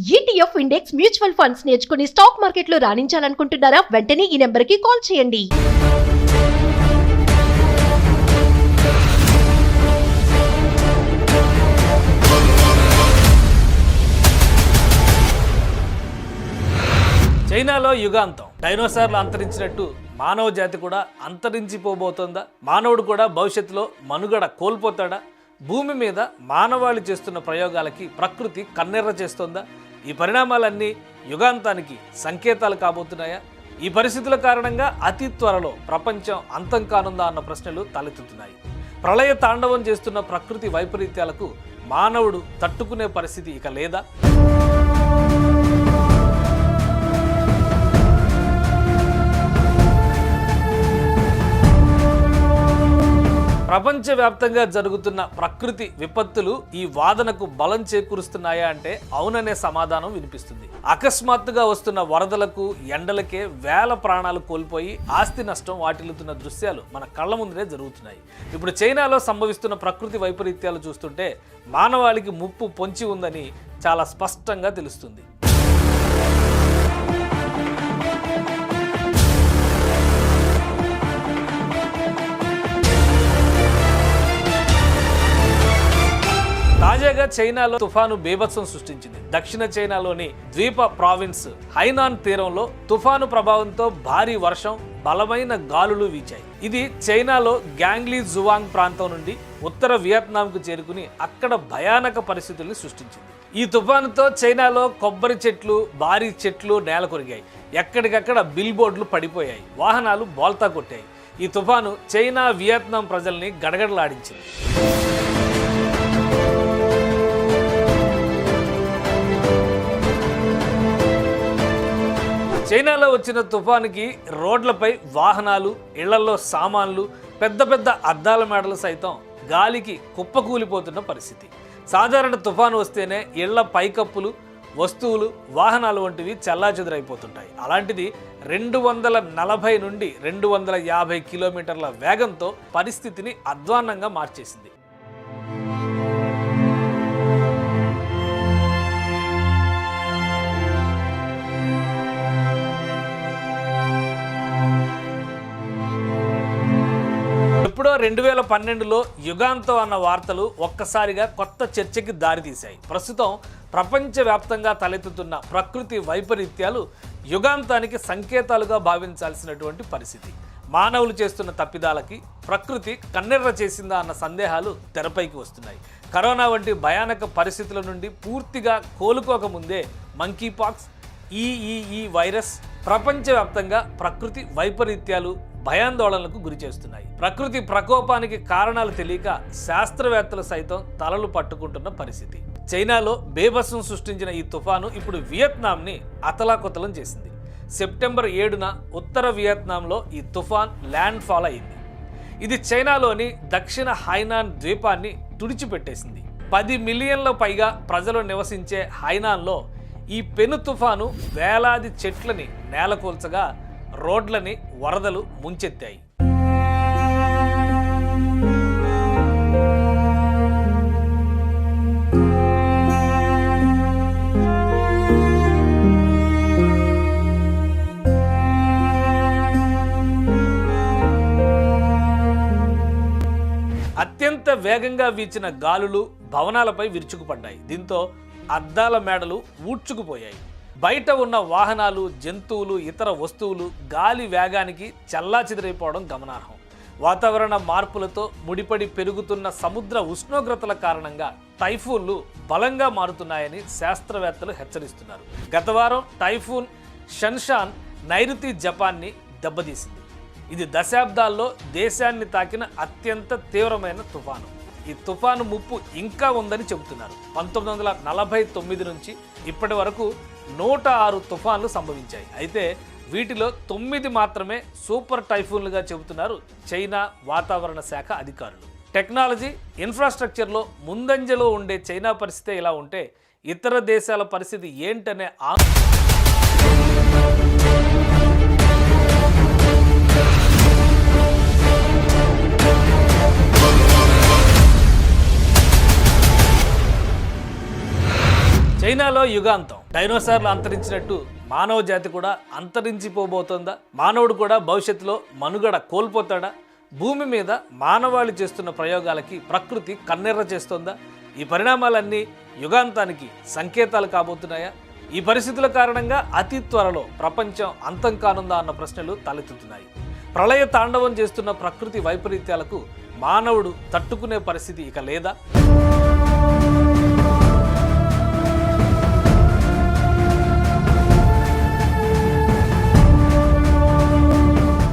ETF index mutual funds నేర్చుకుని stock మార్కెట్లో రాణించాలనుకుంటున్నారా? వెంటనే ఈ నెంబర్కి కాల్ చేయండి. చైనాలో యుగాంతం. డైనోసార్లు అంతరించినట్టు మానవ జాతి కూడా అంతరించిపోబోతోందా? మానవుడు కూడా భవిష్యత్తులో మనుగడ కోల్పోతాడా? భూమి మీద మానవాళి చేస్తున్న ప్రయోగాలకి ప్రకృతి కన్నెర్ర చేస్తోందా? ఈ పరిణామాలన్నీ యుగాంతానికి సంకేతాలు కాబోతున్నాయా? ఈ పరిస్థితుల కారణంగా అతి త్వరలో ప్రపంచం అంతం కానుందా అన్న ప్రశ్నలు తలెత్తుతున్నాయి. ప్రళయ తాండవం చేస్తున్న ప్రకృతి వైపరీత్యాలకు మానవుడు తట్టుకునే పరిస్థితి ఇక లేదా? ప్రపంచవ్యాప్తంగా జరుగుతున్న ప్రకృతి విపత్తులు ఈ వాదనకు బలం చేకూరుస్తున్నాయా అంటే అవుననే సమాధానం వినిపిస్తుంది. అకస్మాత్తుగా వస్తున్న వరదలకు, ఎండలకే వేల ప్రాణాలు కోల్పోయి ఆస్తి నష్టం వాటిల్లుతున్న దృశ్యాలు మన కళ్ళ ముందునే జరుగుతున్నాయి. ఇప్పుడు చైనాలో సంభవిస్తున్న ప్రకృతి వైపరీత్యాలు చూస్తుంటే మానవాళికి ముప్పు పొంచి ఉందని చాలా స్పష్టంగా తెలుస్తుంది. తాజాగా చైనాలో తుఫాను బీభత్సం సృష్టించింది. దక్షిణ చైనాలోని ద్వీప ప్రావిన్స్ హైనాన్ తీరంలో తుఫాను ప్రభావంతో భారీ వర్షం, బలమైన గాలులు వీచాయి. ఇది చైనాలో గ్యాంగ్లీ జువాంగ్ ప్రాంతం నుండి ఉత్తర వియత్నాంకు చేరుకుని అక్కడ భయానక పరిస్థితుల్ని సృష్టించింది. ఈ తుఫానుతో చైనాలో కొబ్బరి చెట్లు, భారీ చెట్లు నేల కొరిగాయి. ఎక్కడికక్కడ బిల్ బోర్డులు పడిపోయాయి, వాహనాలు బోల్తా కొట్టాయి. ఈ తుఫాను చైనా, వియత్నాం ప్రజల్ని గడగడలాడించింది. చైనాలో వచ్చిన తుఫానుకి రోడ్లపై వాహనాలు, ఇళ్లలో సామాన్లు, పెద్ద పెద్ద అద్దాల మేడలు సైతం గాలికి కుప్పకూలిపోతున్న పరిస్థితి. సాధారణ తుఫాను వస్తేనే ఇళ్ల పైకప్పులు, వస్తువులు, వాహనాలు వంటివి చెల్లాచెదురైపోతుంటాయి. అలాంటిది 240 నుండి 250 కిలోమీటర్ల వేగంతో పరిస్థితిని అధ్వాన్నంగా మార్చేసింది. ఎప్పుడో 2012లో యుగాంతం అన్న వార్తలు ఒక్కసారిగా కొత్త చర్చకి దారితీశాయి. ప్రస్తుతం ప్రపంచవ్యాప్తంగా తలెత్తుతున్న ప్రకృతి వైపరీత్యాలు యుగాంతానికి సంకేతాలుగా భావించాల్సినటువంటి పరిస్థితి. మానవులు చేస్తున్న తప్పిదాలకి ప్రకృతి కన్నెర్ర చేసిందా అన్న సందేహాలు తెరపైకి వస్తున్నాయి. కరోనా వంటి భయానక పరిస్థితుల నుండి పూర్తిగా కోలుకోకముందే మంకీపాక్స్, ఈ వైరస్ ప్రపంచవ్యాప్తంగా ప్రకృతి వైపరీత్యాలు భయాందోళనలకు గురి చేస్తున్నాయి. ప్రకృతి ప్రకోపానికి కారణాలు తెలియక శాస్త్రవేత్తలు సైతం తలలు పట్టుకుంటున్న పరిస్థితి. చైనాలో బేభత్సం సృష్టించిన ఈ తుఫాను ఇప్పుడు వియత్నాంని అతలాకుతలం చేసింది. సెప్టెంబర్ 7న ఉత్తర వియత్నాంలో ఈ తుఫాన్ ల్యాండ్ ఫాల్ అయింది. ఇది చైనాలోని దక్షిణ హైనాన్ ద్వీపాన్ని తుడిచిపెట్టేసింది. 10 మిలియన్ల పైగా ప్రజలు నివసించే హైనాన్లో ఈ పెను తుఫాను వేలాది చెట్లని నేలకూల్చగా రోడ్లని వరదలు ముంచెత్తాయి. అత్యంత వేగంగా వీచిన గాలులు భవనాలపై విరుచుకుపడ్డాయి. దీంతో అద్దాల మేడలు ఊడ్చుకుపోయాయి. బయట ఉన్న వాహనాలు, జంతువులు, ఇతర వస్తువులు గాలి వేగానికి చెల్లాచెదిరైపోవడం గమనార్హం. వాతావరణ మార్పులతో ముడిపడి పెరుగుతున్న సముద్ర ఉష్ణోగ్రతల కారణంగా టైఫూన్లు బలంగా మారుతున్నాయని శాస్త్రవేత్తలు హెచ్చరిస్తున్నారు. గత వారం టైఫూన్ షన్షాన్ నైరుతి జపాన్ని దెబ్బతీసింది. ఇది దశాబ్దాల్లో దేశాన్ని తాకిన అత్యంత తీవ్రమైన తుఫాను. ఈ తుఫాను ముప్పు ఇంకా ఉందని చెబుతున్నారు. 1949 నుంచి ఇప్పటి వరకు 106 తుఫాన్లు సంభవించాయి. అయితే వీటిలో 9 మాత్రమే సూపర్ టైఫూన్లుగా చెబుతున్నారు చైనా వాతావరణ శాఖ అధికారులు. టెక్నాలజీ, ఇన్ఫ్రాస్ట్రక్చర్లో ముందంజలో ఉండే చైనా పరిస్థితి ఇలా ఉంటే ఇతర దేశాల పరిస్థితి ఏంటనే చైనాలో యుగాంతం. డైనోసార్లు అంతరించినట్టు మానవ జాతి కూడా అంతరించిపోబోతోందా? మానవుడు కూడా భవిష్యత్తులో మనుగడ కోల్పోతాడా? భూమి మీద మానవాళి చేస్తున్న ప్రయోగాలకి ప్రకృతి కన్నెర్ర చేస్తోందా? ఈ పరిణామాలన్నీ యుగాంతానికి సంకేతాలు కాబోతున్నాయా? ఈ పరిస్థితుల కారణంగా అతి త్వరలో ప్రపంచం అంతం కానుందా అన్న ప్రశ్నలు తలెత్తుతున్నాయి. ప్రళయ తాండవం చేస్తున్న ప్రకృతి వైపరీత్యాలకు మానవుడు తట్టుకునే పరిస్థితి ఇక లేదా?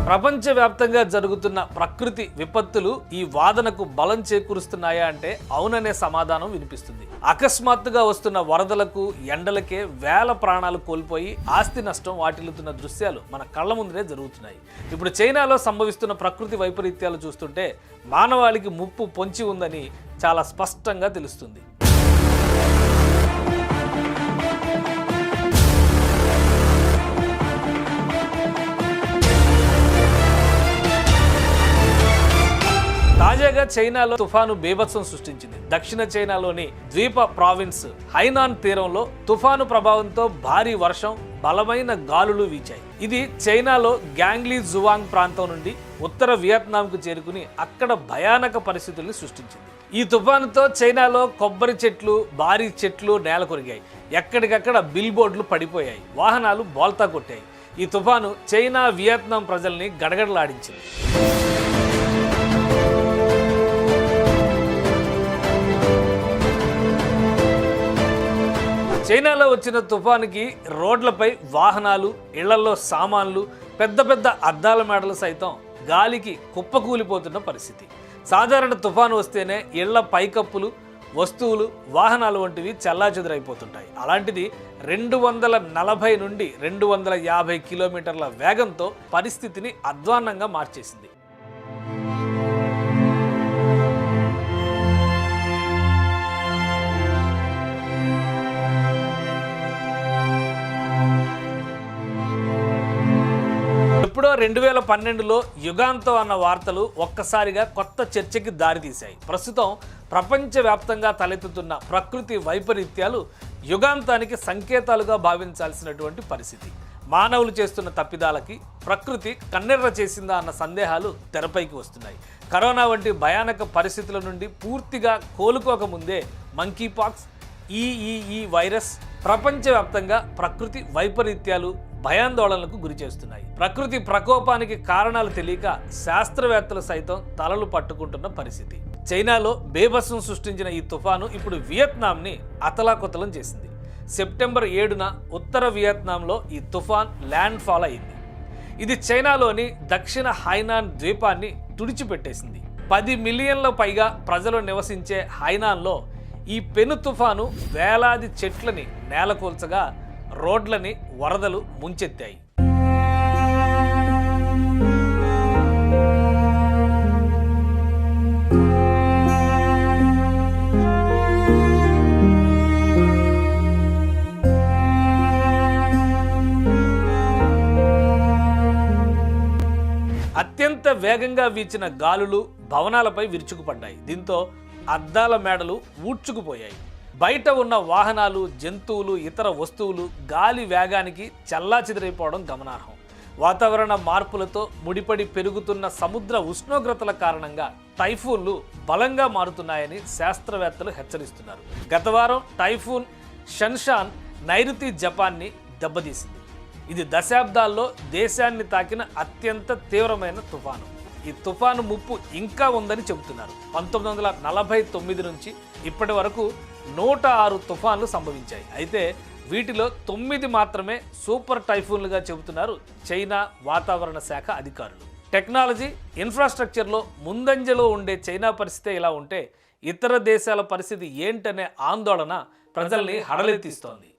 ప్రపంచవ్యాప్తంగా జరుగుతున్న ప్రకృతి విపత్తులు ఈ వాదనకు బలం చేకూరుస్తున్నాయా అంటే అవుననే సమాధానం వినిపిస్తుంది. అకస్మాత్తుగా వస్తున్న వరదలకు, ఎండలకే వేల ప్రాణాలు కోల్పోయి ఆస్తి నష్టం వాటిల్లుతున్న దృశ్యాలు మన కళ్ళ ముందునే జరుగుతున్నాయి. ఇప్పుడు చైనాలో సంభవిస్తున్న ప్రకృతి వైపరీత్యాలు చూస్తుంటే మానవాళికి ముప్పు పొంచి ఉందని చాలా స్పష్టంగా తెలుస్తుంది. తాజాగా చైనాలో తుఫాను బీభత్సం సృష్టించింది. దక్షిణ చైనాలోని ద్వీప ప్రావిన్స్ హైనాన్ తీరంలో తుఫాను ప్రభావంతో భారీ వర్షం, బలమైన గాలులు వీచాయి. ఇది చైనాలో గ్యాంగ్లీ జువాంగ్ ప్రాంతం నుండి ఉత్తర వియత్నాంకు చేరుకుని అక్కడ భయానక పరిస్థితుల్ని సృష్టించింది. ఈ తుఫానుతో చైనాలో కొబ్బరి చెట్లు, భారీ చెట్లు నేల కొరిగాయి. ఎక్కడికక్కడ బిల్ బోర్డులు పడిపోయాయి. వాహనాలు బోల్తా కొట్టాయి. ఈ తుఫాను చైనా, వియత్నాం ప్రజల్ని గడగడలాడించింది. చైనాలో వచ్చిన తుఫానుకి రోడ్లపై వాహనాలు, ఇళ్లలో సామాన్లు, పెద్ద పెద్ద అద్దాల మేడలు సైతం గాలికి కుప్పకూలిపోతున్న పరిస్థితి. సాధారణ తుఫాను వస్తేనే ఇళ్ల పైకప్పులు, వస్తువులు, వాహనాలు వంటివి చెల్లాచెదురైపోతుంటాయి. అలాంటిది 240 నుండి 250 కిలోమీటర్ల వేగంతో పరిస్థితిని అధ్వాన్నంగా మార్చేసింది. ఎప్పుడో 2012లో యుగాంతం అన్న వార్తలు ఒక్కసారిగా కొత్త చర్చకి దారితీశాయి. ప్రస్తుతం ప్రపంచవ్యాప్తంగా తలెత్తుతున్న ప్రకృతి వైపరీత్యాలు యుగాంతానికి సంకేతాలుగా భావించాల్సినటువంటి పరిస్థితి. మానవులు చేస్తున్న తప్పిదాలకి ప్రకృతి కన్నెర్ర చేసిందా అన్న సందేహాలు తెరపైకి వస్తున్నాయి. కరోనా వంటి భయానక పరిస్థితుల నుండి పూర్తిగా కోలుకోకముందే మంకీపాక్స్, ఈ వైరస్ ప్రపంచవ్యాప్తంగా ప్రకృతి వైపరీత్యాలు భయాందోళనలకు గురి చేస్తున్నాయి. ప్రకృతి ప్రకోపానికి కారణాలు తెలియక శాస్త్రవేత్తలు సైతం తలలు పట్టుకుంటున్న పరిస్థితి. చైనాలో బేభత్సం సృష్టించిన ఈ తుఫాను ఇప్పుడు వియత్నాంని అతలాకుతలం చేసింది. సెప్టెంబర్ 7న ఉత్తర వియత్నాంలో ఈ తుఫాన్ ల్యాండ్ ఫాల్ అయింది. ఇది చైనాలోని దక్షిణ హైనాన్ ద్వీపాన్ని తుడిచిపెట్టేసింది. 10 మిలియన్ల పైగా ప్రజలు నివసించే హైనాన్లో ఈ పెను తుఫాను వేలాది చెట్లని నేలకూల్చగా రోడ్లని వరదలు ముంచెత్తాయి. అత్యంత వేగంగా వీచిన గాలులు భవనాలపై విరుచుకుపడ్డాయి. దీంతో అద్దాల మేడలు ఊడ్చుకుపోయాయి. బయట ఉన్న వాహనాలు, జంతువులు, ఇతర వస్తువులు గాలి వేగానికి చెల్లాచెదిరైపోవడం గమనార్హం. వాతావరణ మార్పులతో ముడిపడి పెరుగుతున్న సముద్ర ఉష్ణోగ్రతల కారణంగా టైఫూన్లు బలంగా మారుతున్నాయని శాస్త్రవేత్తలు హెచ్చరిస్తున్నారు. గత వారం టైఫూన్ షన్షాన్ నైరుతి జపాన్ని దెబ్బతీసింది. ఇది దశాబ్దాల్లో దేశాన్ని తాకిన అత్యంత తీవ్రమైన తుఫాను. ఈ తుఫాను ముప్పు ఇంకా ఉందని చెబుతున్నారు. 1949 నుంచి ఇప్పటి వరకు 106 తుఫాన్లు సంభవించాయి. అయితే వీటిలో 9 మాత్రమే సూపర్ టైఫూన్లుగా చెబుతున్నారు చైనా వాతావరణ శాఖ అధికారులు. టెక్నాలజీ, ఇన్ఫ్రాస్ట్రక్చర్లో ముందంజలో ఉండే చైనా పరిస్థితి ఇలా ఉంటే ఇతర దేశాల పరిస్థితి ఏంటనే ఆందోళన ప్రజల్ని హడలెత్తిస్తోంది.